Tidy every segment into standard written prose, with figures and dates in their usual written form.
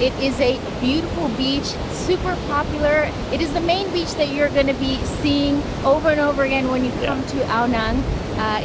It is a beautiful beach, super popular. It is the main beach that you're going to be seeing over and over again when you come to Ao Nang.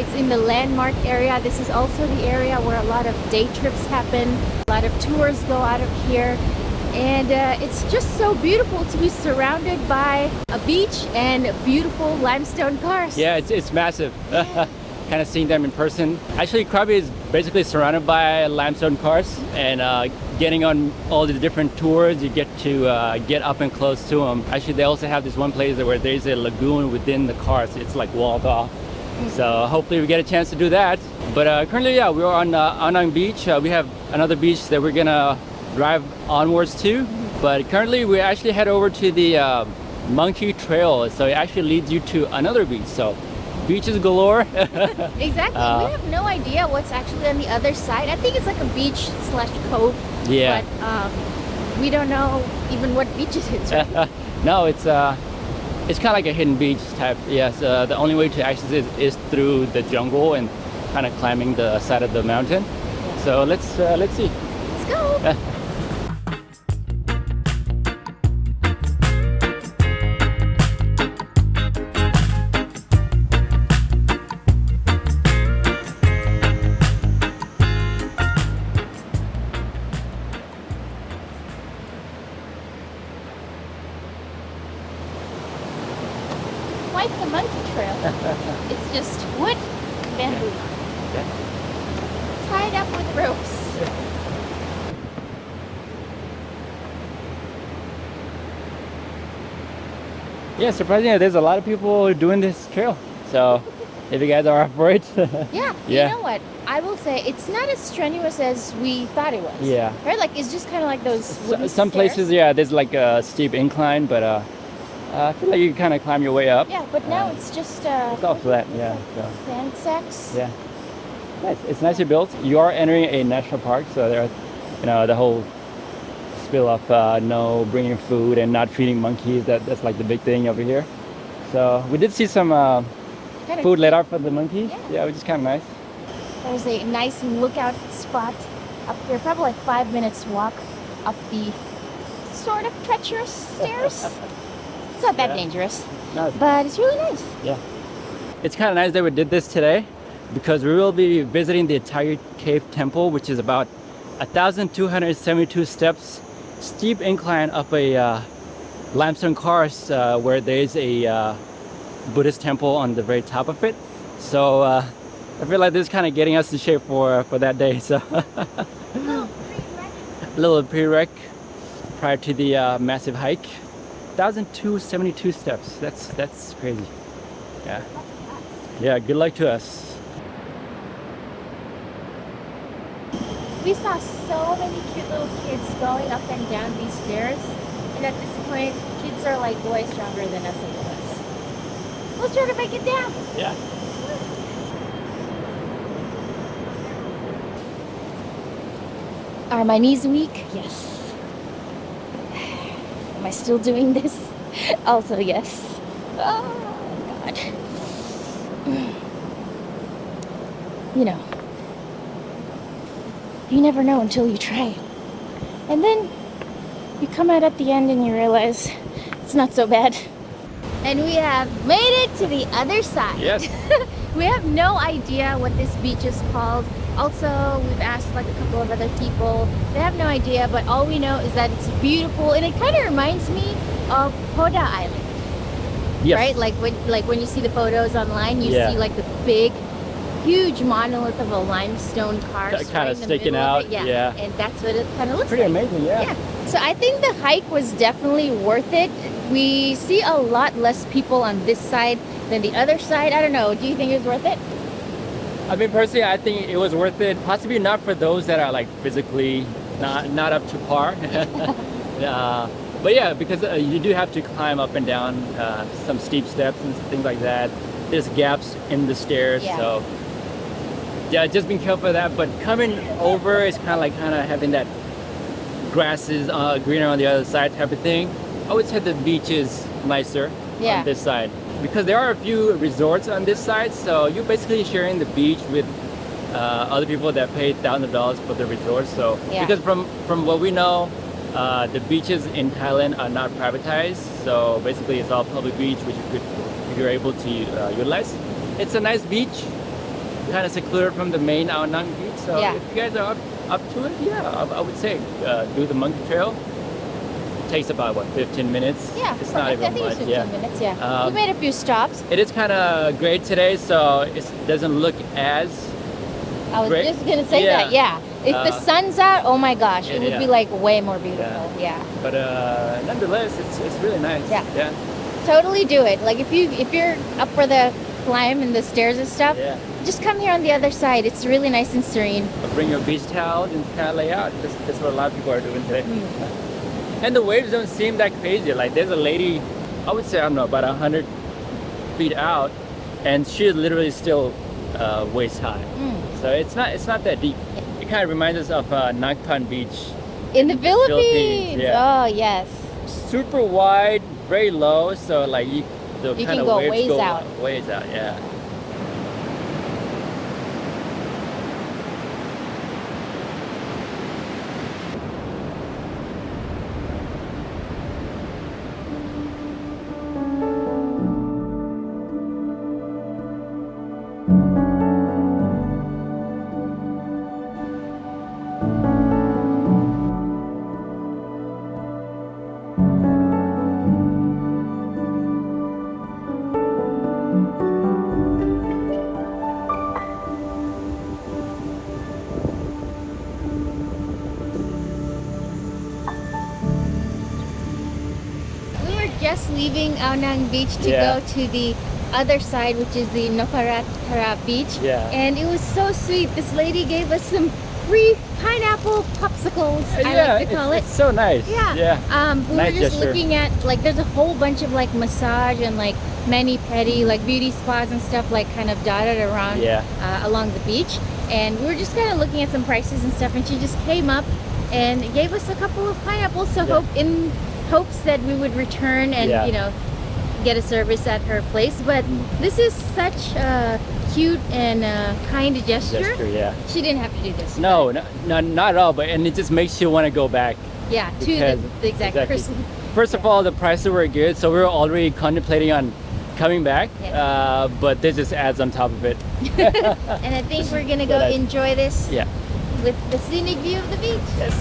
It's in the landmark area. This is also the area where a lot of day trips happen. A lot of tours go out of here. And it's just so beautiful to be surrounded by a beach and beautiful limestone karsts. Yeah, it's massive. Kind of seeing them in person. Actually, Krabi is basically surrounded by limestone karsts, and getting on all the different tours, you get to get up and close to them. Actually, they also have this one place where there's a lagoon within the karsts. It's like walled off. So hopefully we get a chance to do that. But currently, yeah, we're on Ao Nang Beach. We have another beach that we're gonna drive onwards to. But currently, we actually head over to the Monkey Trail. So it actually leads you to another beach. So beaches galore. Exactly. We have no idea what's actually on the other side. I think it's like a beach slash cove. Yeah. But we don't know even what beach it is. Right? No, it's kind of like a hidden beach type. Yes. The only way to access it is through the jungle and kind of climbing the side of the mountain. So let's see. Let's go. Like the monkey trail. It's just wood, bamboo, tied up with ropes. Yeah, surprisingly, there's a lot of people doing this trail. So if you guys are up for it. Yeah, you know what? I will say it's not as strenuous as we thought it was. Yeah. Right? Like it's just kind of like those wooden Some stairs. places, yeah, there's like a steep incline, but I feel like you kind of climb your way up. Yeah, but now it's just it's all flat, yeah. So. sand sacks. Yeah. Nice. It's nicely built. You are entering a national park, so there are, the whole spill of no bringing food and not feeding monkeys. That's like the big thing over here. So we did see some food laid out for the monkeys. Yeah, which is kind of nice. There's a nice lookout spot up here, probably like 5 minutes walk up the sort of treacherous stairs. It's not that dangerous, but it's really nice. Yeah. It's kind of nice that we did this today because we will be visiting the Tiger Cave Temple, which is about 1,272 steps, steep incline up a limestone karst where there is a Buddhist temple on the very top of it. So I feel like this is kind of getting us in shape for that day. So a little prereq prior to the massive hike. 1,272 steps. That's crazy. Yeah. Yeah. Good luck to us. We saw so many cute little kids going up and down these stairs, and at this point, kids are like way stronger than us adults. Let's try to make it down. Yeah. Are my knees weak? Yes. Am I still doing this? Also, yes. Oh, God. You never know until you try. And then you come out at the end and you realize it's not so bad. And we have made it to the other side. Yes. We have no idea what this beach is called. Also, we've asked like a couple of other people. They have no idea, but all we know is that it's beautiful, and it kind of reminds me of Poda Island. Yes. Right? Like when you see the photos online, you see like the big, huge monolith of a limestone karst kind of sticking out. Yeah. And that's what it kind of looks pretty like. amazing, yeah. So I think the hike was definitely worth it. We see a lot less people on this side than the other side. I don't know. Do you think it was worth it? I mean, personally, I think it was worth it. Possibly not for those that are like physically not up to par. But yeah, because you do have to climb up and down some steep steps and things like that. There's gaps in the stairs, so yeah, just being careful of that. But coming over is kind of having that grass is greener on the other side type of thing. I would say the beach is nicer on this side because there are a few resorts on this side, so you're basically sharing the beach with other people that pay $1,000 for the resort. So because from what we know, the beaches in Thailand are not privatized, so basically it's all public beach, which you're able to utilize. It's a nice beach, kind of secluded from the main Ao Nang beach. So Yeah. if you guys are up to it, yeah, I would say do the monkey trail. Takes about what 15 minutes. Yeah, it's not even I think much. it's 15 minutes. Yeah, we Um, made a few stops. It is kind of great today, so it doesn't look as I was great. just gonna say Yeah. that. Yeah, if the sun's out, oh my gosh, it would yeah. be like way more beautiful. Yeah. But nonetheless, it's really nice. Yeah. Totally do it. Like if you're up for the climb and the stairs and stuff, Yeah. just come here on the other side. It's really nice and serene. Bring your beach towels and kind of lay out. That's what a lot of people are doing today. And the waves don't seem that crazy. Like there's a lady, I would say, I don't know, about 100 feet out, and she's literally still waist high. So it's not that deep. It kind of reminds us of Nagpan Beach. In the Philippines. yeah. Oh yes. Super wide, very low, so like the You kind can of go waves ways go out. ways out. Yeah. We were just leaving Ao Nang Beach to Yeah. go to the other side, which is the Noparatara Beach. Yeah. And it was so sweet. This lady gave us some free pineapple popsicles, I like to call it. It's so nice. Yeah. We Nice were just gesture. looking at, like, there's a whole bunch of like massage and like mani-pedi, like beauty spas and stuff, like kind of dotted around Yeah. along the beach. And we were just kind of looking at some prices and stuff, and she just came up and gave us a couple of pineapples. So in hopes that we would return and Yeah. get a service at her place. But this is such a cute and kind gesture. Yeah. She didn't have to do this. No, not at all. But and it just makes you want to go back. Yeah, to Because- the exact exactly. person. First of all, the prices were good, so we were already contemplating on coming back. Yeah. But this just adds on top of it. And I think we're gonna go But enjoy this Yeah. with the scenic view of the beach. Yes.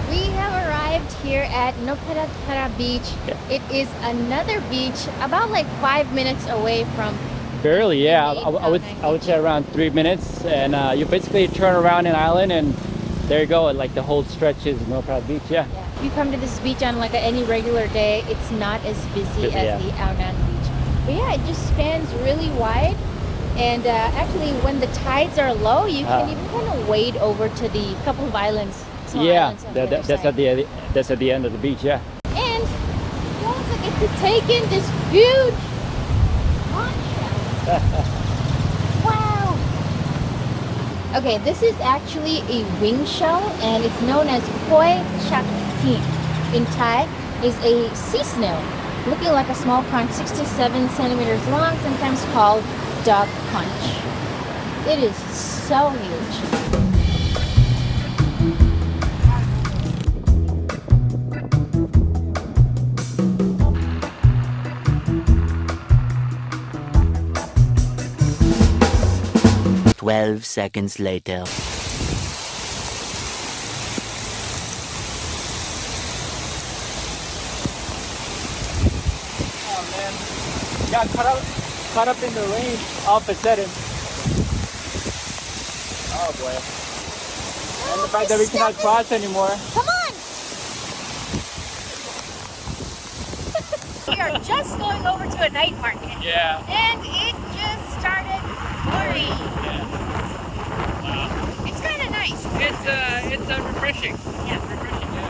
We have arrived here at Noparatara Beach. Yeah. It is another beach about like 5 minutes away from. Barely, yeah. Indeed, I would say around 3 minutes, and you basically turn around an island, and there you go. Like the whole stretch is Noparat Beach. Yeah. If you come to this beach on like any regular day, it's not as busy as Yeah. the Ao Nang Beach. But yeah, it just spans really wide. And actually, when the tides are low, you can even kind of wade over to the couple of islands. Small islands on the other that's side. that's at the end of the beach. Yeah. And you also get to take in this huge conch shell. Wow. Okay, this is actually a wing shell, and it's known as koi shakti. In Thai, is a sea snail, looking like a small conch, 6 to 7 centimeters long, sometimes called dog conch. It is so huge. 12 seconds later. Oh man, got caught up in the rain all of a sudden. Oh boy. And the fact that we cannot cross anymore. Come on! We are just going over to a night market. Yeah. And it just started pouring. It's kind of nice. It's refreshing. Yeah. Refreshing, yeah.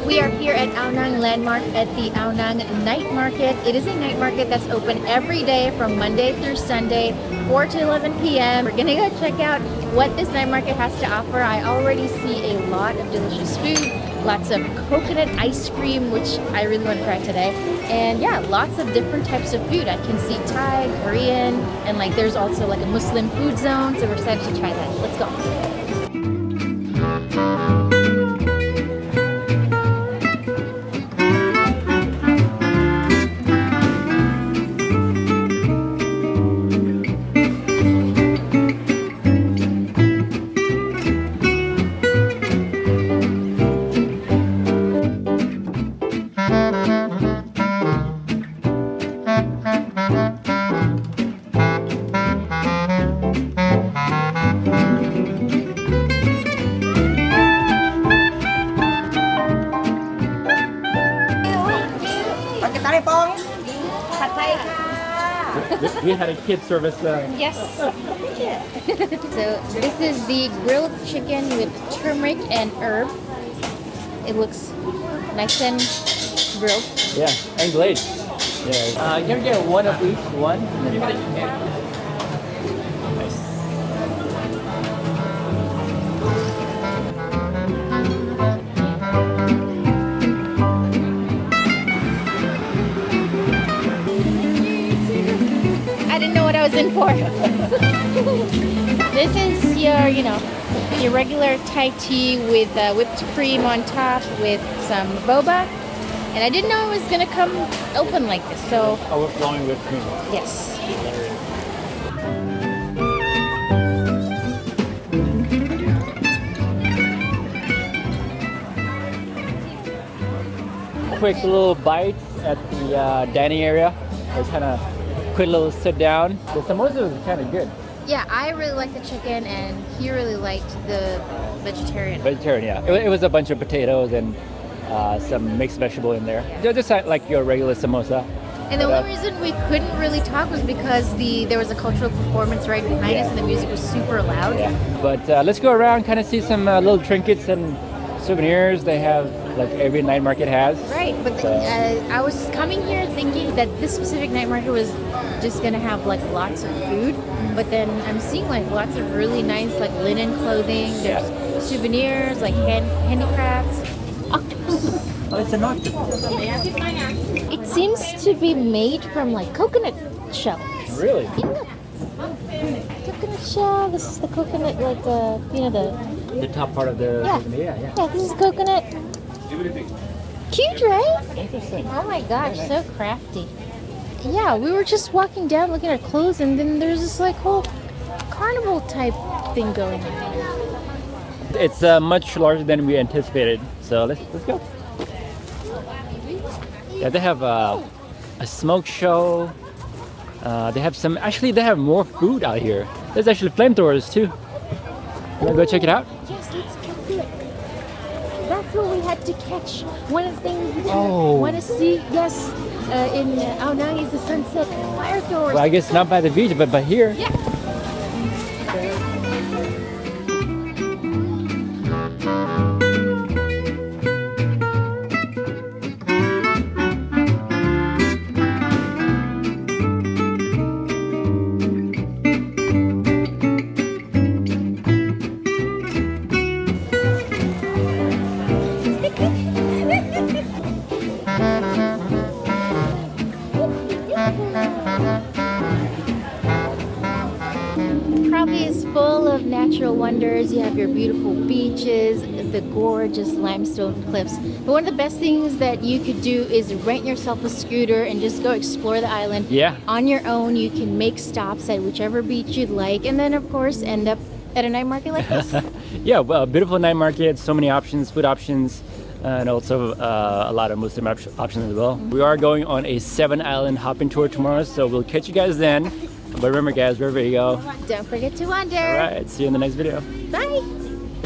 We are here at Ao Nang Landmark at the Ao Nang Night Market. It is a night market that's open every day from Monday through Sunday, 4 to 11 p.m. We're gonna go check out what this night market has to offer. I already see a lot of delicious food, lots of coconut ice cream, which I really want to try today. And yeah, lots of different types of food. I can see Thai, Korean, and like there's also like a Muslim food zone, so we're excited to try that. Let's go. We had a kid service. Yes. So this is the grilled chicken with turmeric and herb. It looks nice and grilled. Yeah, and glazed. Yeah. You can get one of each one. Nice. I didn't know what I was in for. This is your, your regular Thai tea with whipped cream on top with some boba. And I didn't know it was gonna come open like this, so. Overflowing whipped cream. Yes. Quick little bite at the dining area. It's kind of quick little sit down. The samosa was kind of good. Yeah, I really liked the chicken, and he really liked the vegetarian. Vegetarian, yeah. It was a bunch of potatoes and some mixed vegetable in there. Yeah. Just like your regular samosa. And the only reason we couldn't really talk was because there was a cultural performance right behind us, and the music was super loud. Yeah. But let's go around, kind of see some little trinkets and souvenirs they have, like every night market has. Right, but I was coming here thinking that this specific night market was just gonna have like lots of food, but then I'm seeing like lots of really nice like linen clothing. There's souvenirs, like handicrafts. Octopus. Oh, it's an octopus. It seems to be made from like coconut shells. Really? Yeah. Coconut shell. This is the coconut, like The top part of the Yeah, this is coconut. Cute, right? Interesting. Oh my gosh, so crafty. Yeah, we were just walking down looking at our clothes, and then there's this like whole carnival type thing going on. It's much larger than we anticipated. So let's go. Yeah, they have a smoke show. They have more food out here. There's actually flamethrowers too. You wanna go check it out? Yes, let's do it. That's what we had to catch. One of the things we Oh. want to see, yes, in Ao Nang is the sunset fire throwers. Well, I guess not by the beach, but here. Yeah. Krabi is full of natural wonders. You have your beautiful beaches, the gorgeous limestone cliffs. But one of the best things that you could do is rent yourself a scooter and just go explore the island. Yeah. On your own, you can make stops at whichever beach you'd like, and then of course end up at a night market like this. Yeah, well, beautiful night market, so many options, food options, and also a lot of Muslim options as well. We are going on a 7-island hopping tour tomorrow, so we'll catch you guys then. But remember guys, wherever you go, Don't forget to wander. all right, see you in the next video. Bye.